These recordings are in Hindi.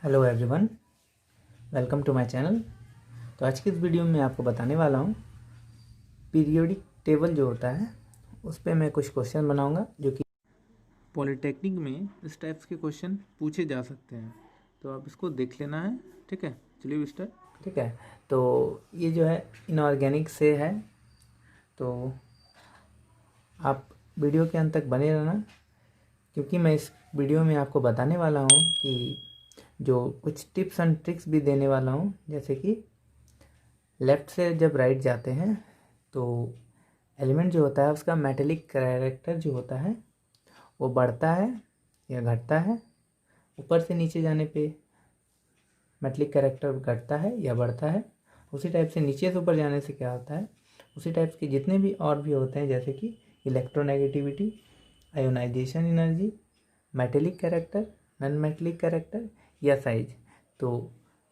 Hello everyone, welcome to my channel. तो आज की इस वीडियो में आपको बताने वाला हूँ पीरियोडिक टेबल जो होता है उस पर मैं कुछ क्वेश्चन बनाऊंगा जो कि पॉलिटेक्निक में इस टाइप्स के क्वेश्चन पूछे जा सकते हैं, तो आप इसको देख लेना है। ठीक है, चलिए स्टार्ट। ठीक है। तो ये जो है इनऑर्गेनिक से है, तो आप वीडियो के अंत तक बने रहना, क्योंकि मैं इस वीडियो में आपको बताने वाला हूँ कि जो कुछ टिप्स एंड ट्रिक्स भी देने वाला हूँ, जैसे कि लेफ़्ट से जब राइट जाते हैं तो एलिमेंट जो होता है उसका मेटेलिक कैरेक्टर जो होता है वो बढ़ता है या घटता है। ऊपर से नीचे जाने पे मेटेलिक कैरेक्टर घटता है या बढ़ता है। उसी टाइप से नीचे से ऊपर जाने से क्या होता है, उसी टाइप के जितने भी और भी होते हैं, जैसे कि electronegativity, ionisation energy, metallic character, non metallic character या साइज। तो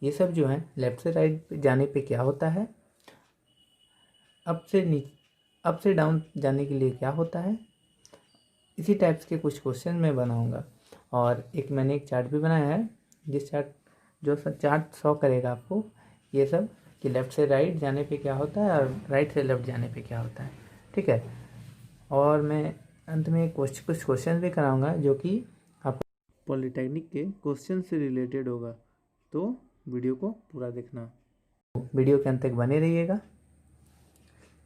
ये सब जो है लेफ़्ट से राइट जाने पे क्या होता है, अप से डाउन जाने के लिए क्या होता है, इसी टाइप्स के कुछ क्वेश्चन मैं बनाऊंगा। और मैंने एक चार्ट भी बनाया है, जिस चार्ट शो करेगा आपको ये सब कि लेफ़्ट से राइट जाने पे क्या होता है और राइट से लेफ़्ट जाने पे क्या होता है। ठीक है। और मैं अंत में कुछ क्वेश्चन भी कराऊंगा जो कि आपको पॉलिटेक्निक के क्वेश्चन से रिलेटेड होगा, तो वीडियो को पूरा देखना। वीडियो के अंत तक बने रहिएगा।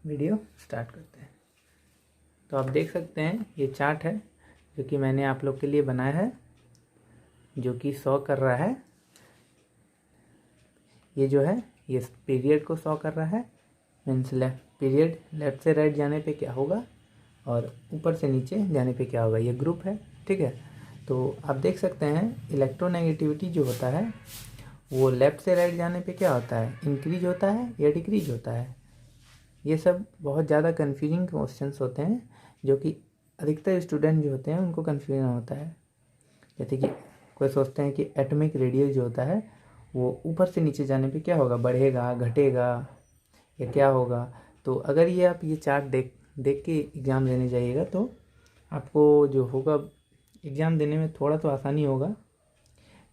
वीडियो स्टार्ट करते हैं। तो आप देख सकते हैं ये चार्ट है जो कि मैंने आप लोग के लिए बनाया है, जो कि शो कर रहा है, ये जो है ये पीरियड को शो कर रहा है। मीन्स पीरियड लेफ़्ट से राइट जाने पे क्या होगा और ऊपर से नीचे जाने पे क्या होगा, ये ग्रुप है। ठीक है। तो आप देख सकते हैं इलेक्ट्रोनेगेटिविटी जो होता है वो लेफ़्ट से राइट जाने पे क्या होता है, इंक्रीज होता है या डिक्रीज होता है। ये सब बहुत ज़्यादा कन्फ्यूजिंग क्वेश्चंस होते हैं जो कि अधिकतर स्टूडेंट जो होते हैं उनको कन्फ्यूजन होता है। जैसे कि कोई सोचते हैं कि एटॉमिक रेडियस जो होता है वो ऊपर से नीचे जाने पे क्या होगा, बढ़ेगा, घटेगा या क्या होगा। तो अगर ये आप ये चार्ट देख के एग्ज़ाम देने जाइएगा तो आपको जो होगा एग्ज़ाम देने में थोड़ा तो आसानी होगा।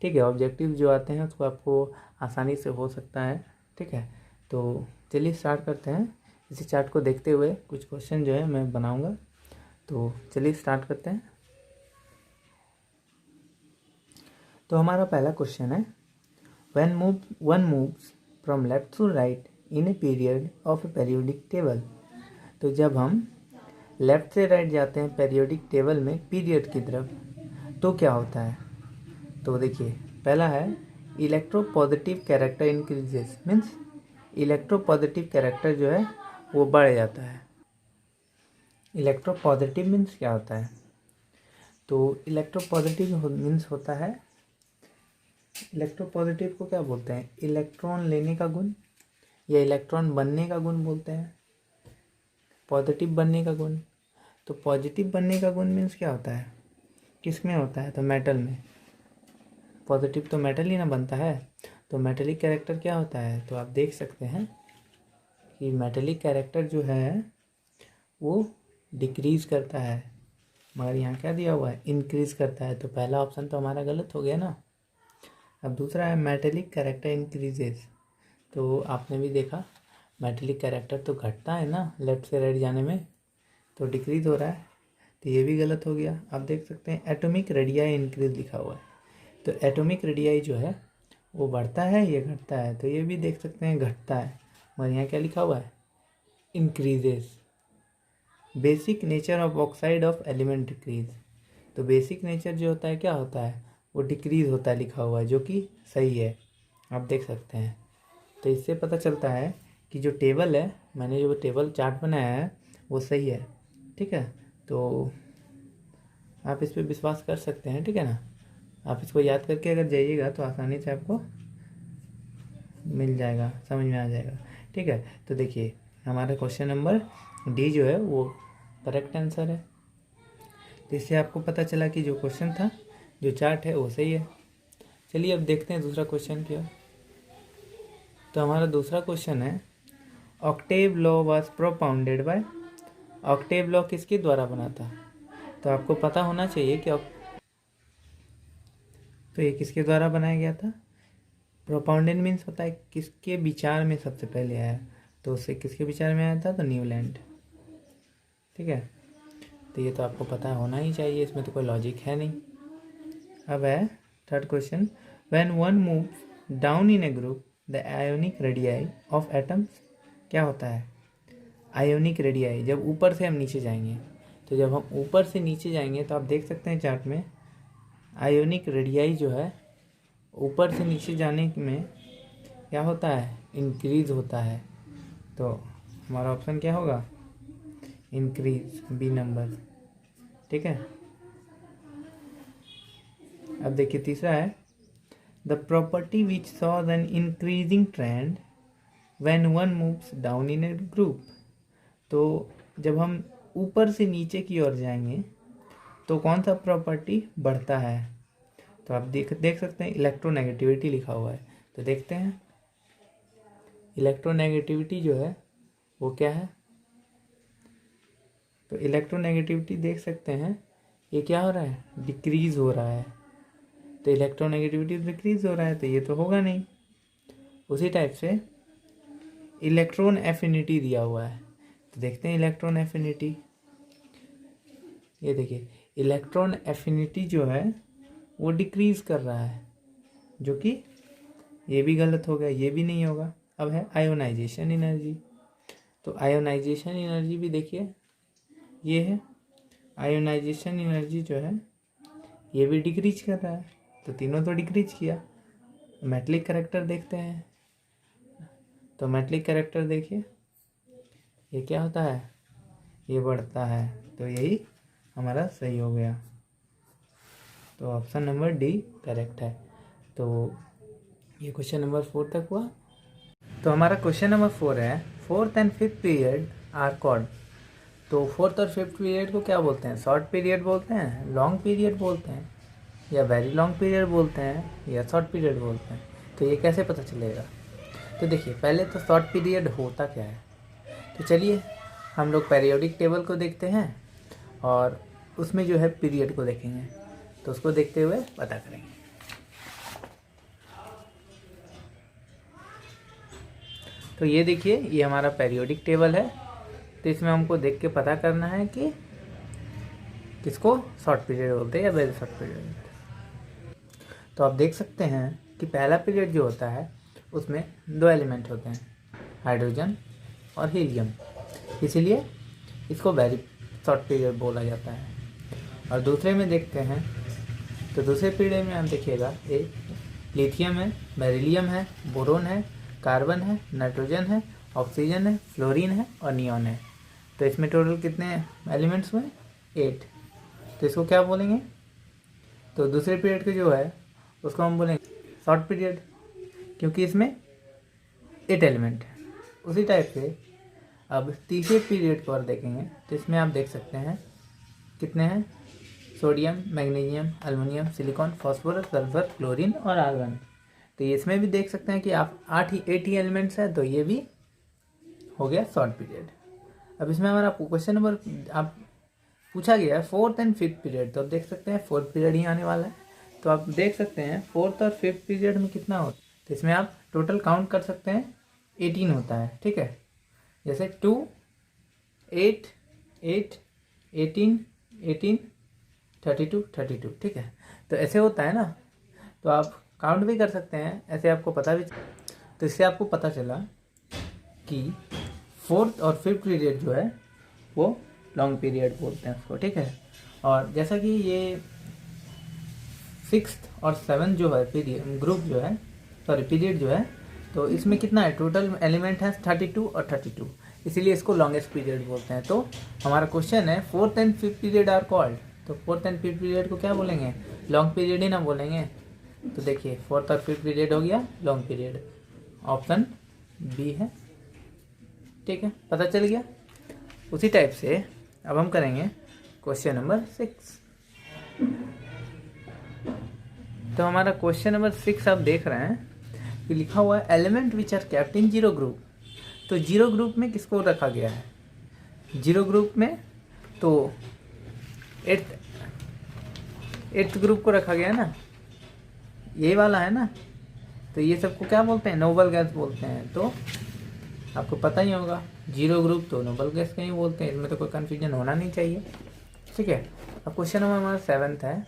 ठीक है। ऑब्जेक्टिव जो आते हैं उसको आपको आसानी से हो सकता है। ठीक है। तो चलिए स्टार्ट करते हैं। इसी चार्ट को देखते हुए कुछ क्वेश्चन जो है मैं बनाऊंगा, तो चलिए स्टार्ट करते हैं। तो हमारा पहला क्वेश्चन है, one moves from left to right in a period of a periodic table. तो जब हम लेफ्ट से राइट जाते हैं पेरियोडिक टेबल में पीरियड की तरफ तो क्या होता है। तो देखिए पहला है electropositive character increases, means electropositive character जो है वो बढ़ जाता है। इलेक्ट्रोपॉजिटिव मीन्स क्या होता है, तो इलेक्ट्रोपॉजिटिव मीन्स होता है, इलेक्ट्रोपॉजिटिव को क्या बोलते हैं, इलेक्ट्रॉन लेने का गुण या इलेक्ट्रॉन बनने का गुण बोलते हैं। पॉजिटिव बनने का गुण, तो पॉजिटिव बनने का गुण मीन्स क्या होता है, किस में होता है, तो मेटल में। पॉजिटिव तो मेटल ही ना बनता है। तो मेटेलिक कैरेक्टर क्या होता है, तो आप देख सकते हैं कि मेटेलिक कैरेक्टर जो है वो डिक्रीज करता है, मगर यहाँ क्या दिया हुआ है, इंक्रीज करता है। तो पहला ऑप्शन तो हमारा गलत हो गया ना। अब दूसरा है मेटेलिक कैरेक्टर इंक्रीजेस। तो आपने भी देखा मेटेलिक कैरेक्टर तो घटता है ना लेफ्ट से राइट जाने में, तो डिक्रीज हो रहा है, तो ये भी गलत हो गया। आप देख सकते हैं एटॉमिक रेडियाई इंक्रीज लिखा हुआ है, तो एटॉमिक रेडियाई जो है वो बढ़ता है या घटता है, तो ये भी देख सकते हैं घटता है, मगर यहाँ क्या लिखा हुआ है, increases. Basic nature of oxide of element decrease, तो बेसिक नेचर जो होता है क्या होता है, वो डिक्रीज होता है लिखा हुआ है, जो कि सही है, आप देख सकते हैं। तो इससे पता चलता है कि जो टेबल है, मैंने जो टेबल चार्ट बनाया है वो सही है। ठीक है। तो आप इस पर विश्वास कर सकते हैं। ठीक है ना। आप इसको याद करके अगर जाइएगा तो आसानी से आपको मिल जाएगा, समझ में आ जाएगा। ठीक है। तो देखिए हमारा क्वेश्चन नंबर डी जो है वो करेक्ट आंसर है। तो इससे आपको पता चला कि जो क्वेश्चन था, जो चार्ट है वो सही है। चलिए अब देखते हैं दूसरा क्वेश्चन क्या। तो हमारा दूसरा क्वेश्चन है, Octave law was propounded bye. Octave law किसके द्वारा बना था, तो आपको पता होना चाहिए कि तो ये किसके द्वारा बनाया गया था? प्रोपाउंडेड मीन्स होता है किसके विचार में सबसे पहले आया, तो उससे किसके विचार में आया था? तो न्यूलैंड। ठीक है, तो ये तो आपको पता होना ही चाहिए, इसमें तो कोई लॉजिक है नहीं। अब है third question, when one move down in a group the ionic radii of atoms, क्या होता है? आयोनिक रेडियाई, जब ऊपर से हम नीचे जाएंगे, तो जब हम ऊपर से नीचे जाएंगे तो आप देख सकते हैं चार्ट में आयोनिक रेडियाई जो है ऊपर से नीचे जाने में क्या होता है? इंक्रीज होता है। तो हमारा ऑप्शन क्या होगा? Increase, B number. ठीक है, अब देखिए तीसरा है, the property which saw an increasing trend when one moves down in a group. तो जब हम ऊपर से नीचे की ओर जाएंगे तो कौन सा प्रॉपर्टी बढ़ता है? तो आप देख सकते हैं इलेक्ट्रोनेगेटिविटी लिखा हुआ है, तो देखते हैं इलेक्ट्रोनेगेटिविटी जो है वो क्या है। तो इलेक्ट्रोनेगेटिविटी देख सकते हैं ये क्या हो रहा है? डिक्रीज हो रहा है। तो इलेक्ट्रोनेगेटिविटी डिक्रीज हो रहा है तो ये तो होगा नहीं। उसी टाइप से इलेक्ट्रॉन एफिनिटी दिया हुआ है, तो देखते हैं इलेक्ट्रॉन एफिनिटी। ये देखिए इलेक्ट्रॉन एफिनिटी जो है वो डिक्रीज कर रहा है, जो कि ये भी गलत हो गया, ये भी नहीं होगा। अब है आयोनाइजेशन एनर्जी, तो आयोनाइजेशन एनर्जी भी देखिए ये है, आयोनाइजेशन एनर्जी जो है ये भी डिक्रीज कर रहा है, तो तीनों तो डिक्रीज किया। मेटलिक कैरेक्टर देखते हैं, तो मेटलिक कैरेक्टर देखिए ये क्या होता है? ये बढ़ता है, तो यही हमारा सही हो गया। तो ऑप्शन नंबर डी करेक्ट है। तो ये क्वेश्चन नंबर 4 तक हुआ। तो हमारा क्वेश्चन नंबर 4 है, fourth and fifth period are called. तो फोर्थ और फिफ्थ पीरियड को क्या बोलते हैं? शॉर्ट पीरियड बोलते हैं, लॉन्ग पीरियड बोलते हैं, या वेरी लॉन्ग पीरियड बोलते हैं, या शॉर्ट पीरियड बोलते हैं। तो ये कैसे पता चलेगा? तो देखिए पहले तो शॉर्ट पीरियड होता क्या है, तो चलिए हम लोग पीरियोडिक टेबल को देखते हैं और उसमें जो है पीरियड को देखेंगे, तो उसको देखते हुए पता करेंगे। तो ये देखिए ये हमारा पीरियोडिक टेबल है, तो इसमें हमको देख के पता करना है कि किसको शॉर्ट पीरियड बोलते हैं या वेरी शॉर्ट पीरियड बोलते हैं। तो आप देख सकते हैं कि पहला पीरियड जो होता है उसमें 2 एलिमेंट होते हैं, हाइड्रोजन और हीलियम, इसीलिए इसको वेरी शॉर्ट पीरियड बोला जाता है। और दूसरे में देखते हैं तो दूसरे पीरियड में आप देखिएगा एक लिथियम है, बेरिलियम है, बोरोन है, कार्बन है, नाइट्रोजन है, ऑक्सीजन है, फ्लोरीन है और नियॉन है। तो इसमें टोटल कितने एलिमेंट्स हुए? 8। तो इसको क्या बोलेंगे? तो दूसरे पीरियड के जो है उसको हम बोलेंगे शॉर्ट पीरियड, क्योंकि इसमें 8 एलिमेंट है। उसी टाइप से अब तीसरे पीरियड को और देखेंगे तो इसमें आप देख सकते हैं कितने हैं? Sodium, magnesium, aluminium, silicon, phosphorus, sulphur, chlorine और आर्गन। तो इसमें भी देख सकते हैं कि आप 8 ही एलिमेंट्स है, तो ये भी हो गया शॉर्ट पीरियड। अब इसमें हमारा क्वेश्चन नंबर आप पूछा गया है फोर्थ एंड फिफ्थ पीरियड, तो आप देख सकते हैं फोर्थ पीरियड ही आने वाला है। तो आप देख सकते हैं फोर्थ और फिफ्थ पीरियड में कितना होता है, तो इसमें आप टोटल काउंट कर सकते हैं 18 होता है। ठीक है, जैसे 2, 8, 8, 18, 18, 32, 32। ठीक है, तो ऐसे होता है ना, तो आप काउंट भी कर सकते हैं, ऐसे आपको पता भी। तो इससे आपको पता चला कि फोर्थ और फिफ्थ पीरियड जो है वो लॉन्ग पीरियड बोलते हैं उसको। ठीक है, और जैसा कि ये 6th और 7th जो है पीरियड ग्रुप जो है पीरियड जो है, तो इसमें कितना है? टोटल एलिमेंट है 32 और 32, इसीलिए इसको लॉन्गेस्ट पीरियड बोलते हैं। तो हमारा क्वेश्चन है fourth and fifth period are called, तो फोर्थ एंड फिफ्थ पीरियड को क्या बोलेंगे? लॉन्ग पीरियड ही ना बोलेंगे। तो देखिए फोर्थ और फिफ्थ पीरियड हो गया लॉन्ग पीरियड, ऑप्शन बी है। ठीक है, पता चल गया। उसी टाइप से अब हम करेंगे क्वेश्चन नंबर 6। तो हमारा क्वेश्चन नंबर 6 आप देख रहे हैं कि लिखा हुआ है element which are kept in zero group. तो जीरो ग्रुप में किसको रखा गया है? जीरो ग्रुप में तो 8th ग्रुप को रखा गया है ना। यही वाला है ना, तो ये सबको क्या बोलते हैं, नोबल गैस बोलते हैं। तो आपको पता ही होगा, जीरो ग्रुप तो नोबल गैस का ही बोलते हैं, इसमें तो कोई कन्फ्यूजन होना नहीं चाहिए। ठीक है, अब क्वेश्चन नंबर हमारा 7th है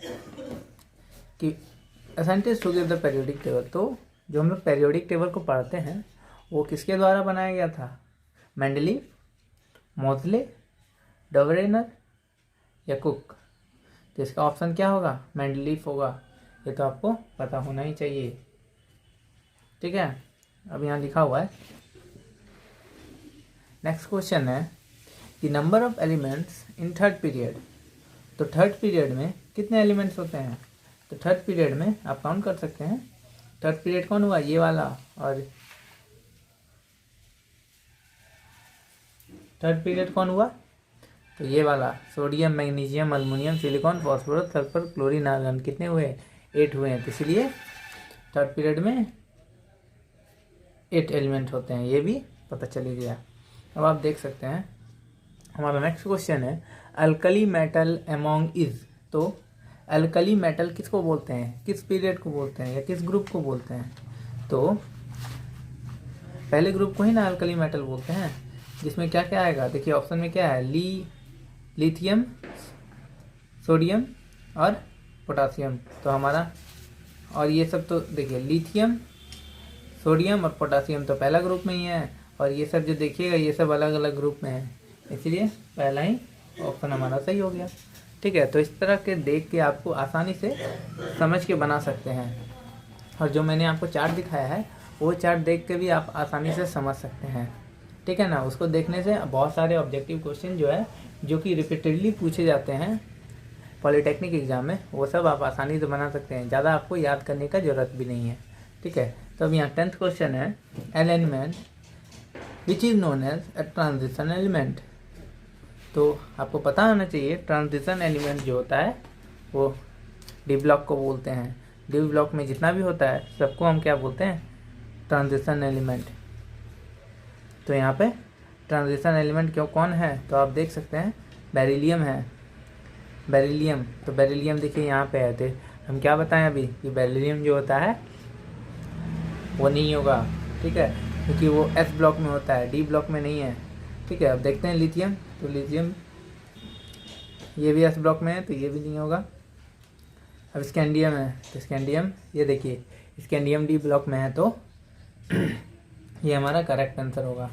कि scientist to give the periodic table. तो जो हम लोग पेरियोडिक टेबल को पढ़ते हैं वो किसके द्वारा बनाया गया था, मेंडलीफ, मोज़ले, डवरेनर या कुक। तो इसका ऑप्शन क्या होगा, मेंडलीफ होगा। ये तो आपको पता होना ही चाहिए। ठीक है, अब यहाँ लिखा हुआ है। नेक्स्ट क्वेश्चन है कि number of elements in third period. तो थर्ड पीरियड में कितने एलिमेंट्स होते हैं, तो थर्ड पीरियड में आप काउंट कर सकते हैं। थर्ड पीरियड कौन हुआ, ये वाला, और थर्ड पीरियड कौन हुआ, तो ये वाला, sodium, magnesium, aluminium, silicon, phosphorus, sulphur, chlorine, argon. कितने हुए, 8 हुए हैं। तो इसलिए थर्ड पीरियड में 8 एलिमेंट होते हैं, ये भी पता चली गया। अब आप देख सकते हैं हमारा नेक्स्ट क्वेश्चन है अल्कली मेटल अमोंग इज। तो अल्कली मेटल किसको बोलते हैं, किस पीरियड को बोलते हैं या किस ग्रुप को बोलते हैं, तो पहले ग्रुप को ही ना अल्कली मेटल बोलते हैं, जिसमें क्या क्या आएगा, देखिए ऑप्शन में क्या है, लिथियम, सोडियम और पोटासियम। तो हमारा, और ये सब तो देखिए लिथियम, सोडियम और पोटासियम तो पहला ग्रुप में ही है, और ये सब जो देखिएगा ये सब अलग अलग ग्रुप में है, इसलिए पहला ही ऑप्शन हमारा सही हो गया। ठीक है, तो इस तरह के देख के आपको आसानी से समझ के बना सकते हैं, और जो मैंने आपको चार्ट दिखाया है वो चार्ट देख के भी आप आसानी से समझ सकते हैं। ठीक है ना, उसको देखने से बहुत सारे ऑब्जेक्टिव क्वेश्चन जो है, जो कि रिपीटेडली पूछे जाते हैं पॉलिटेक्निक एग्जाम में, वो सब आप आसानी से बना सकते हैं, ज़्यादा आपको याद करने का ज़रूरत भी नहीं है। ठीक है, तो अब यहाँ 10th क्वेश्चन है an element which is known as a transition element. तो आपको पता होना चाहिए ट्रांजिशन एलिमेंट जो होता है वो डी ब्लॉक को बोलते हैं। डी ब्लॉक में जितना भी होता है सबको हम क्या बोलते हैं, ट्रांजिशन एलिमेंट। तो यहाँ पे ट्रांजिशन एलिमेंट क्यों कौन है, तो आप देख सकते हैं बेरिलियम है, बेरिलियम। तो बेरिलियम देखिए यहाँ पे है, तो हम क्या बताएं अभी कि बेरिलियम जो होता है वो नहीं होगा। ठीक है, क्योंकि वो एस ब्लॉक में होता है, डी ब्लॉक में नहीं है। ठीक है, अब देखते हैं लिथियम। तो लिथियम ये भी एस ब्लॉक में है, तो ये भी नहीं होगा। अब स्कैंडियम है, तो स्कैंडियम ये देखिए स्कैंडियम डी ब्लॉक में है, तो ये हमारा करेक्ट आंसर होगा।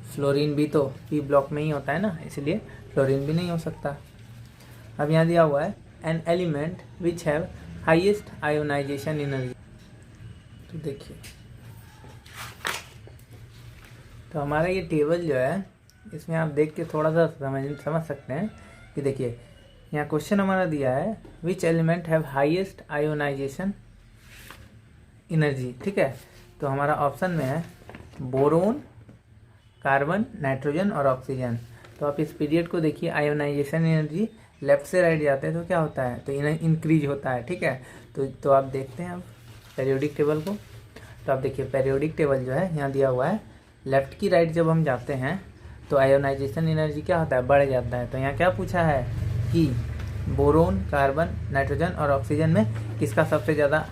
फ्लोरीन भी तो पी ब्लॉक में ही होता है ना, इसलिए फ्लोरीन भी नहीं हो सकता। अब यहाँ दिया हुआ है an element which have highest ionisation energy. तो देखिए, तो हमारा ये टेबल जो है इसमें आप देख के थोड़ा सा समझ सकते हैं कि देखिए यहाँ क्वेश्चन हमारा दिया है which element have highest ionisation energy. ठीक है, तो हमारा ऑप्शन में है बोरोन, कार्बन, नाइट्रोजन और ऑक्सीजन। तो आप इस पीरियड को देखिए, आयोनाइजेशन एनर्जी लेफ्ट से राइट जाते हैं तो क्या होता है, तो इंक्रीज होता है। ठीक है, तो आप देखते हैं अब पेरियोडिक टेबल को। तो आप देखिए पेरियोडिक टेबल जो है यहाँ दिया हुआ है, लेफ्ट की राइट जब हम जाते हैं तो आयोनाइजेशन एनर्जी क्या होता है, बढ़ जाता है। तो यहाँ क्या पूछा है कि बोरोन, कार्बन, नाइट्रोजन और ऑक्सीजन में किसका सबसे ज़्यादा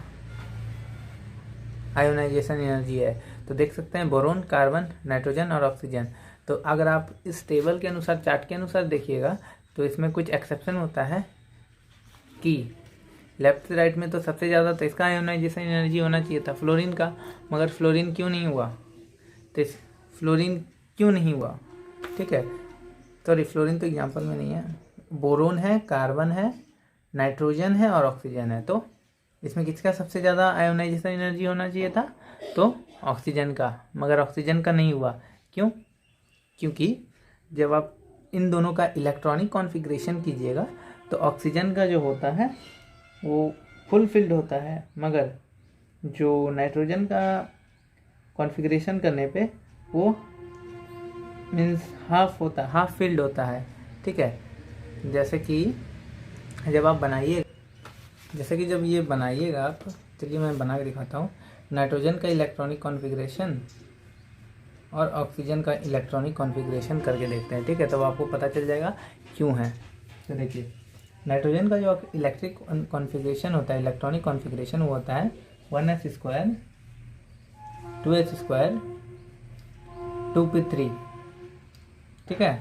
आयोनाइजेशन एनर्जी है। तो देख सकते हैं बोरोन, कार्बन, नाइट्रोजन और ऑक्सीजन। तो अगर आप इस टेबल के अनुसार, चार्ट के अनुसार देखिएगा तो इसमें कुछ एक्सेप्शन होता है कि लेफ्ट से राइट में तो सबसे ज़्यादा तो इसका आयोनाइजेशन एनर्जी होना चाहिए था, फ्लोरीन का, मगर फ्लोरीन क्यों नहीं हुआ, तो फ्लोरीन क्यों नहीं हुआ। ठीक है, सॉरी फ्लोरीन तो एग्जाम्पल में नहीं है, बोरोन है, कार्बन है, नाइट्रोजन है और ऑक्सीजन है। तो इसमें किसका सबसे ज़्यादा आयोनाइजेशन एनर्जी होना चाहिए था, तो ऑक्सीजन का, मगर ऑक्सीजन का नहीं हुआ। क्यों, क्योंकि जब आप इन दोनों का इलेक्ट्रॉनिक कॉन्फ़िगरेशन कीजिएगा तो ऑक्सीजन का जो होता है वो फुल फिल्ड होता है, मगर जो नाइट्रोजन का कॉन्फ़िगरेशन करने पे वो मीन्स हाफ फिल्ड होता है। ठीक है, जैसे कि जब आप बनाइए, जैसे कि जब ये बनाइएगा आप, चलिए मैं बना के दिखाता हूँ। नाइट्रोजन का इलेक्ट्रॉनिक कॉन्फ़िगरेशन और ऑक्सीजन का इलेक्ट्रॉनिक कॉन्फ़िगरेशन करके देखते हैं। ठीक है, तब आपको पता चल जाएगा क्यों है। तो देखिए नाइट्रोजन का जो इलेक्ट्रिक कॉन्फ़िगरेशन होता है, इलेक्ट्रॉनिक कॉन्फ़िगरेशन वो होता है 1s² 2h² 2p3, ठीक है।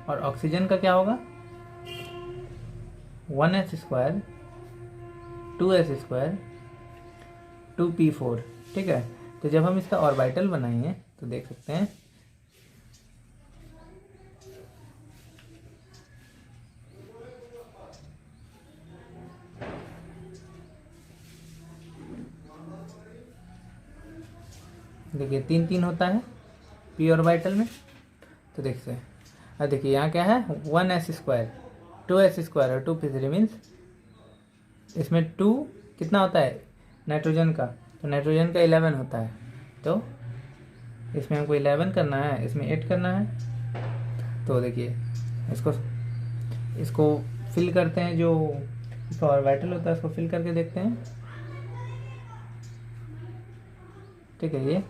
और ऑक्सीजन का क्या होगा, 1s² 2s² 2p4, ठीक है। तो जब हम इसका ऑर्बिटल बनाएंगे तो देख सकते हैं देखिए 3 होता है पी ऑर्बिटल में। तो देखते हैं, अब देखिए यहाँ क्या है, 1s² 2s² और 2p3 मीन्स इसमें 2 कितना होता है नाइट्रोजन का, तो नाइट्रोजन का 11 होता है। तो इसमें हमको 11 करना है, इसमें 8 करना है। तो देखिए इसको फिल करते हैं, जो इसका ऑर्बिटल होता है उसको फिल करके देखते हैं, ठीक है। ये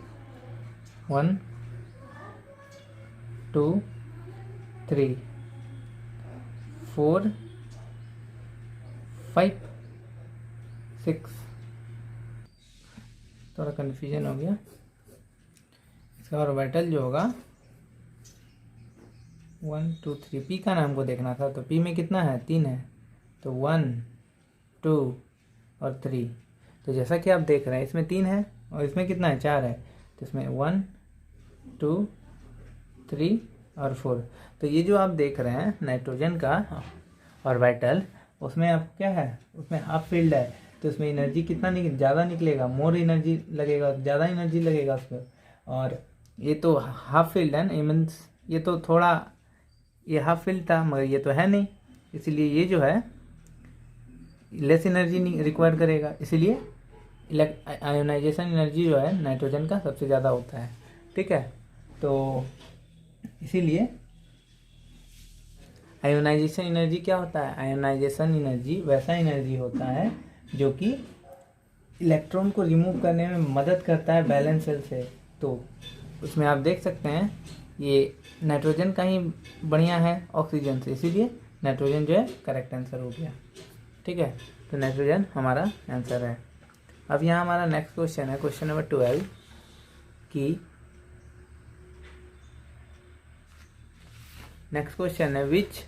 1 2 3 4 5 6, थोड़ा कन्फ्यूजन हो गया। इसका ऑर्बिटल जो होगा 1 2 3, पी का नाम को देखना था, तो पी में कितना है, 3 है। तो 1 2 और 3, तो जैसा कि आप देख रहे हैं इसमें 3 है और इसमें कितना है, 4 है। तो इसमें 1 2 3 और 4। तो ये जो आप देख रहे हैं नाइट्रोजन का ऑर्बिटल, उसमें आप क्या है, उसमें हाफ फील्ड है, तो उसमें एनर्जी कितना ज़्यादा निकलेगा, मोर एनर्जी लगेगा, ज़्यादा एनर्जी लगेगा उस पर। और ये तो हाफ फील्ड है ना, मीन्स ये तो थोड़ा, ये हाफ फील्ड था मगर ये तो है नहीं, इसलिए ये जो है लेस एनर्जी रिक्वायर करेगा, इसीलिए आयोनाइजेशन एनर्जी जो है नाइट्रोजन का सबसे ज़्यादा होता है, ठीक है। तो इसीलिए आयोनाइजेशन एनर्जी क्या होता है, आयोनाइजेशन एनर्जी वैसा एनर्जी होता है जो कि इलेक्ट्रॉन को रिमूव करने में मदद करता है वैलेंस शेल से। तो उसमें आप देख सकते हैं ये नाइट्रोजन का ही बढ़िया है ऑक्सीजन से, इसीलिए नाइट्रोजन जो है करेक्ट आंसर हो गया, ठीक है। तो नाइट्रोजन हमारा आंसर है। अब यहाँ हमारा नेक्स्ट क्वेश्चन है, क्वेश्चन नंबर 12 की नेक्स्ट क्वेश्चन है विच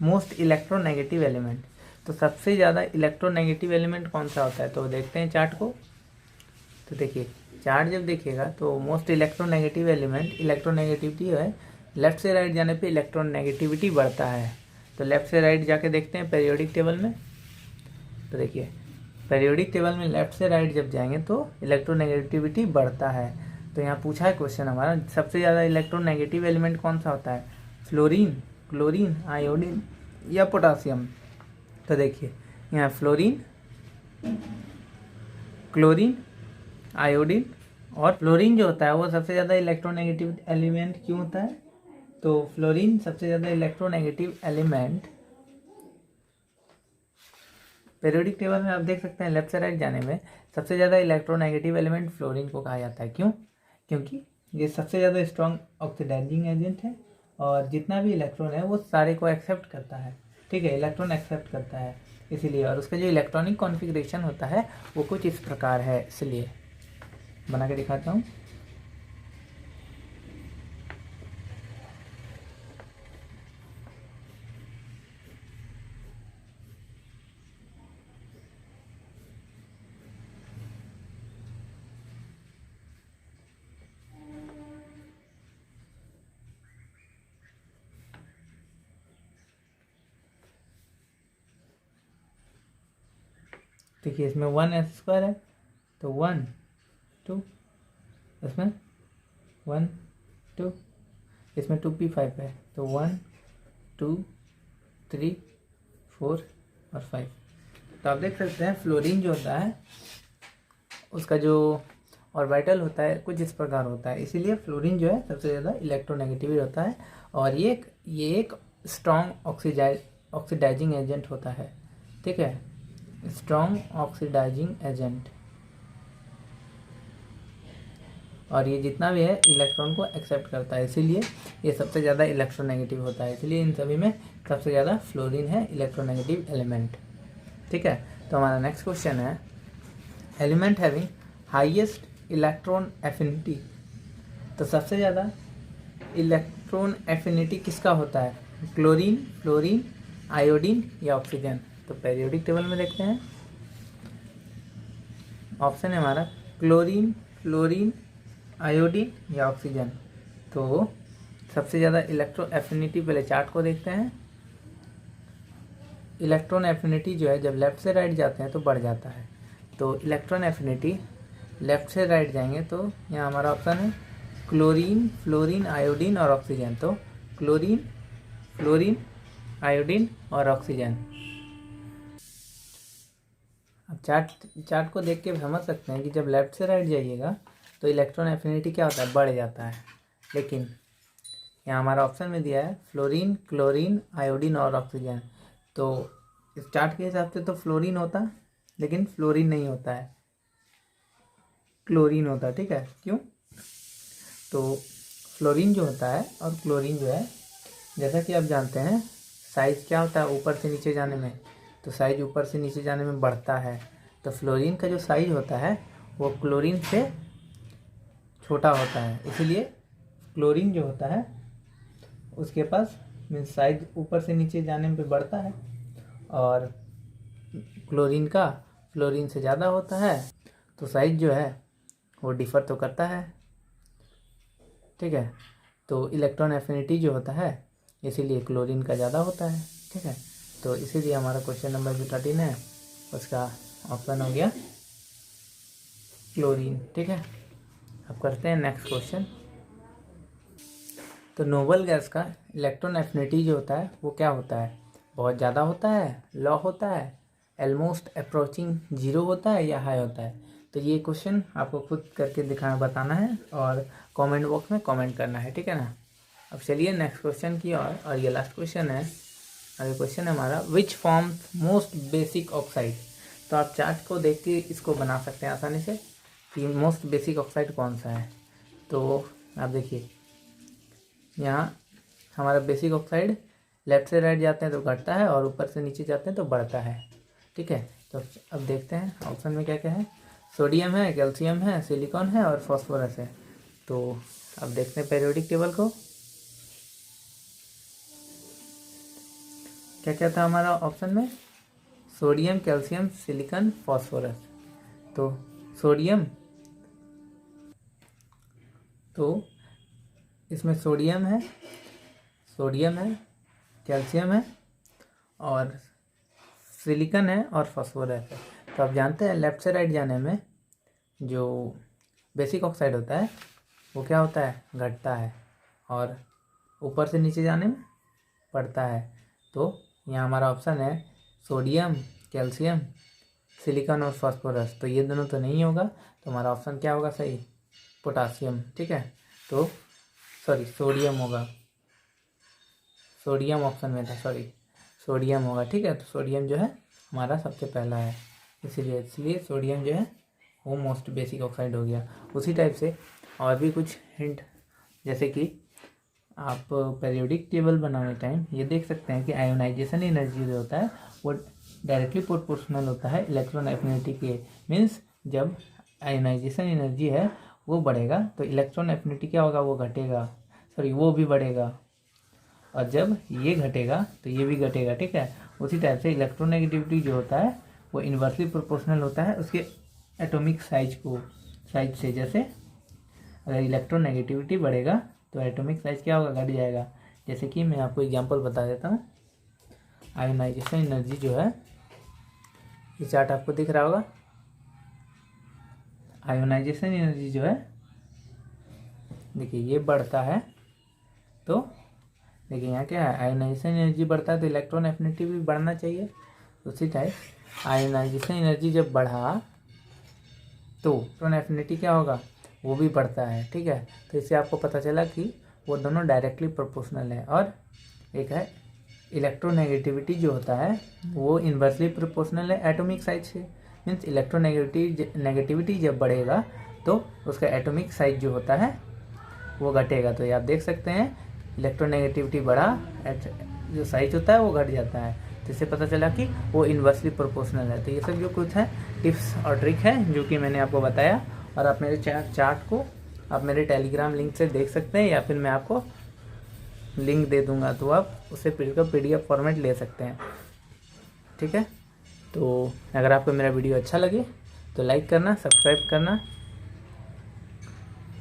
मोस्ट इलेक्ट्रोनेगेटिव एलिमेंट। तो सबसे ज़्यादा इलेक्ट्रोनेगेटिव एलिमेंट कौन सा होता है, तो देखते हैं चार्ट को। तो देखिए चार्ट जब देखिएगा तो मोस्ट इलेक्ट्रोनेगेटिव एलिमेंट, इलेक्ट्रोनेगेटिविटी है, लेफ्ट से राइट जाने पे इलेक्ट्रोनेगेटिविटी बढ़ता है। तो लेफ्ट से राइट जाके देखते हैं पीरियोडिक टेबल में। तो देखिए पीरियोडिक टेबल में लेफ्ट से राइट जब जाएंगे तो इलेक्ट्रोनेगेटिविटी बढ़ता है। तो यहाँ पूछा है क्वेश्चन हमारा, सबसे ज़्यादा इलेक्ट्रोनेगेटिव एलिमेंट कौन सा होता है, फ्लोरीन, क्लोरीन, आयोडीन या पोटासियम। तो देखिए यहाँ फ्लोरीन, क्लोरीन, आयोडीन, और फ्लोरीन जो होता है वो सबसे ज़्यादा इलेक्ट्रोनेगेटिव एलिमेंट क्यों होता है, तो फ्लोरीन सबसे ज़्यादा इलेक्ट्रोनेगेटिव एलिमेंट पीरियोडिक टेबल में आप देख सकते हैं लेफ्ट से राइट जाने में सबसे ज़्यादा इलेक्ट्रोनेगेटिव एलिमेंट फ्लोरीन को कहा जाता है। क्यों, क्योंकि ये सबसे ज़्यादा स्ट्रॉन्ग ऑक्सीडाइजिंग एजेंट है और जितना भी इलेक्ट्रॉन है वो सारे को एक्सेप्ट करता है, ठीक है, इलेक्ट्रॉन एक्सेप्ट करता है इसीलिए। और उसका जो इलेक्ट्रॉनिक कॉन्फ़िगरेशन होता है वो कुछ इस प्रकार है, इसलिए बना के दिखाता हूँ। देखिए इसमें 1s² है तो 1 2, इसमें 1 2, इसमें 2p5 है तो 1 2 3 4 और 5। तो आप देख सकते हैं फ्लोरीन जो होता है उसका जो ऑर्बिटल होता है कुछ इस प्रकार होता है, इसीलिए फ्लोरीन जो है सबसे ज़्यादा इलेक्ट्रोनेगेटिव होता है और ये एक स्ट्रॉन्ग ऑक्सीडाइजिंग एजेंट होता है, ठीक है, स्ट्रॉन्ग ऑक्सीडाइजिंग एजेंट। और ये जितना भी है इलेक्ट्रॉन को एक्सेप्ट करता है, इसीलिए ये सबसे ज़्यादा इलेक्ट्रोनेगेटिव होता है, इसलिए इन सभी में सबसे ज़्यादा फ्लोरीन है इलेक्ट्रोनेगेटिव एलिमेंट, ठीक है। तो हमारा नेक्स्ट क्वेश्चन है element having highest electron affinity. तो सबसे ज़्यादा इलेक्ट्रॉन एफिनिटी किसका होता है, क्लोरीन, फ्लोरीन, आयोडीन या ऑक्सीजन। तो पीरियोडिक टेबल में देखते हैं, ऑप्शन है हमारा क्लोरीन, फ्लोरीन, आयोडीन या ऑक्सीजन। तो सबसे ज़्यादा इलेक्ट्रॉन एफिनिटी, पहले चार्ट को देखते हैं। इलेक्ट्रॉन एफिनिटी जो है जब लेफ़्ट से राइट जाते हैं तो बढ़ जाता है। तो इलेक्ट्रॉन एफिनिटी लेफ़्ट से राइट जाएंगे तो यहाँ हमारा ऑप्शन है क्लोरीन, फ्लोरीन, आयोडीन और ऑक्सीजन। तो क्लोरीन, फ्लोरीन, आयोडीन और ऑक्सीजन। अब चार्ट को देख के समझ सकते हैं कि जब लेफ़्ट से राइट जाइएगा तो इलेक्ट्रॉन एफिनिटी क्या होता है, बढ़ जाता है। लेकिन यहाँ हमारा ऑप्शन में दिया है फ्लोरीन, क्लोरीन, आयोडीन और ऑक्सीजन। तो इस चार्ट के हिसाब से तो फ्लोरीन होता, लेकिन फ्लोरीन नहीं होता है, क्लोरीन होता है। ठीक है, क्यों? तो फ्लोरीन जो होता है और क्लोरीन जो है, जैसा कि आप जानते हैं साइज़ क्या होता है ऊपर से नीचे जाने में, तो साइज़ ऊपर से नीचे जाने में बढ़ता है। तो फ्लोरीन का जो साइज़ होता है वो क्लोरीन से छोटा होता है, इसीलिए क्लोरीन जो होता है उसके पास मीन्स साइज ऊपर से नीचे जाने में बढ़ता है, और क्लोरीन का फ्लोरीन से ज़्यादा होता है, तो साइज जो है वो डिफ़र तो करता है। ठीक है, तो इलेक्ट्रॉन एफिनिटी जो होता है इसीलिए क्लोरीन का ज़्यादा होता है। ठीक है, तो इसीलिए हमारा क्वेश्चन नंबर जो 13 है उसका ऑप्शन हो गया क्लोरीन। ठीक है, अब करते हैं नेक्स्ट क्वेश्चन। तो नोबल गैस का इलेक्ट्रॉन एफिनिटी जो होता है वो क्या होता है, बहुत ज़्यादा होता है, लो होता है, ऑलमोस्ट अप्रोचिंग जीरो होता है या हाई होता है। तो ये क्वेश्चन आपको खुद करके बताना है और कमेंट बॉक्स में कमेंट करना है। ठीक है ना। अब चलिए नेक्स्ट क्वेश्चन की और ये लास्ट क्वेश्चन है। अगला क्वेश्चन है हमारा which forms most basic oxide. तो आप चार्ट को देख के इसको बना सकते हैं आसानी से कि मोस्ट बेसिक ऑक्साइड कौन सा है। तो आप देखिए यहाँ हमारा बेसिक ऑक्साइड लेफ़्ट से राइट जाते हैं तो घटता है और ऊपर से नीचे जाते हैं तो बढ़ता है। ठीक है, तो अब देखते हैं ऑप्शन में क्या क्या है। सोडियम है, कैल्शियम है, सिलिकॉन है और फॉस्फोरस है। तो अब देखते हैं पीरियोडिक टेबल को, क्या क्या था हमारा ऑप्शन में, सोडियम, कैल्शियम, सिलिकॉन, फॉस्फोरस। तो सोडियम, तो इसमें सोडियम है, कैल्शियम है और सिलिकॉन है और फॉस्फोरस है। तो आप जानते हैं लेफ़्ट से राइट जाने में जो बेसिक ऑक्साइड होता है वो क्या होता है, घटता है, और ऊपर से नीचे जाने में बढ़ता है। तो यहाँ हमारा ऑप्शन है सोडियम, कैल्शियम, सिलिकॉन और फॉस्फोरस। तो ये दोनों तो नहीं होगा, तो हमारा ऑप्शन क्या होगा सही, पोटासियम। ठीक है, तो सॉरी सोडियम होगा, सोडियम ऑप्शन में था, सॉरी सोडियम होगा। ठीक है, तो सोडियम जो है हमारा सबसे पहला है, इसलिए सोडियम जो है वो मोस्ट बेसिक ऑक्साइड हो गया। उसी टाइप से और भी कुछ हिंट, जैसे कि आप पीरियोडिक टेबल बनाने टाइम ये देख सकते हैं कि आयोनाइजेशन एनर्जी जो होता है वो डायरेक्टली प्रोपोर्शनल होता है इलेक्ट्रॉन एफिनिटी के। मीन्स जब आयोनाइजेशन एनर्जी है वो बढ़ेगा तो इलेक्ट्रॉन एफिनिटी क्या होगा, वो घटेगा, सॉरी वो भी बढ़ेगा, और जब ये घटेगा तो ये भी घटेगा। ठीक है, उसी टाइप से इलेक्ट्रोनेगेटिविटी जो होता है वो इन्वर्सली प्रोपोर्शनल होता है उसके एटॉमिक साइज से। जैसे अगर इलेक्ट्रोनेगेटिविटी बढ़ेगा तो एटॉमिक साइज क्या होगा, घट जाएगा। जैसे कि मैं आपको एग्जांपल बता देता हूँ, आयोनाइजेशन एनर्जी जो है, ये चार्ट आपको दिख रहा होगा, आयोनाइजेशन एनर्जी जो है देखिए ये बढ़ता है, तो देखिए यहाँ क्या है, आयोनाइजेशन एनर्जी बढ़ता है तो इलेक्ट्रॉन एफिनिटी भी बढ़ना चाहिए। उसी टाइप आयोनाइजेशन एनर्जी जब बढ़ा तो इलेक्ट्रॉन एफिनिटी क्या होगा, वो भी बढ़ता है। ठीक है, तो इससे आपको पता चला कि वो दोनों डायरेक्टली प्रोपोर्शनल है। और एक है इलेक्ट्रोनेगेटिविटी जो होता है वो इन्वर्सली प्रोपोर्शनल है एटॉमिक साइज से। मीन्स इलेक्ट्रोनेगेटिविटी जब बढ़ेगा तो उसका एटॉमिक साइज जो होता है वो घटेगा। तो ये आप देख सकते हैं इलेक्ट्रोनेगेटिविटी बढ़ा, जो साइज होता है वो घट जाता है। तो इससे पता चला कि वो इन्वर्सली प्रोपोर्शनल है। तो ये सब जो कुछ है टिप्स और ट्रिक है जो कि मैंने आपको बताया, और आप मेरे चार्ट को आप मेरे टेलीग्राम लिंक से देख सकते हैं, या फिर मैं आपको लिंक दे दूंगा तो आप उसे PDF फॉर्मेट ले सकते हैं। ठीक है, तो अगर आपको मेरा वीडियो अच्छा लगे तो लाइक करना, सब्सक्राइब करना,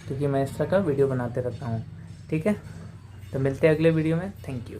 क्योंकि मैं इस तरह का वीडियो बनाते रहता हूँ। ठीक है, तो मिलते हैं अगले वीडियो में। Thank you.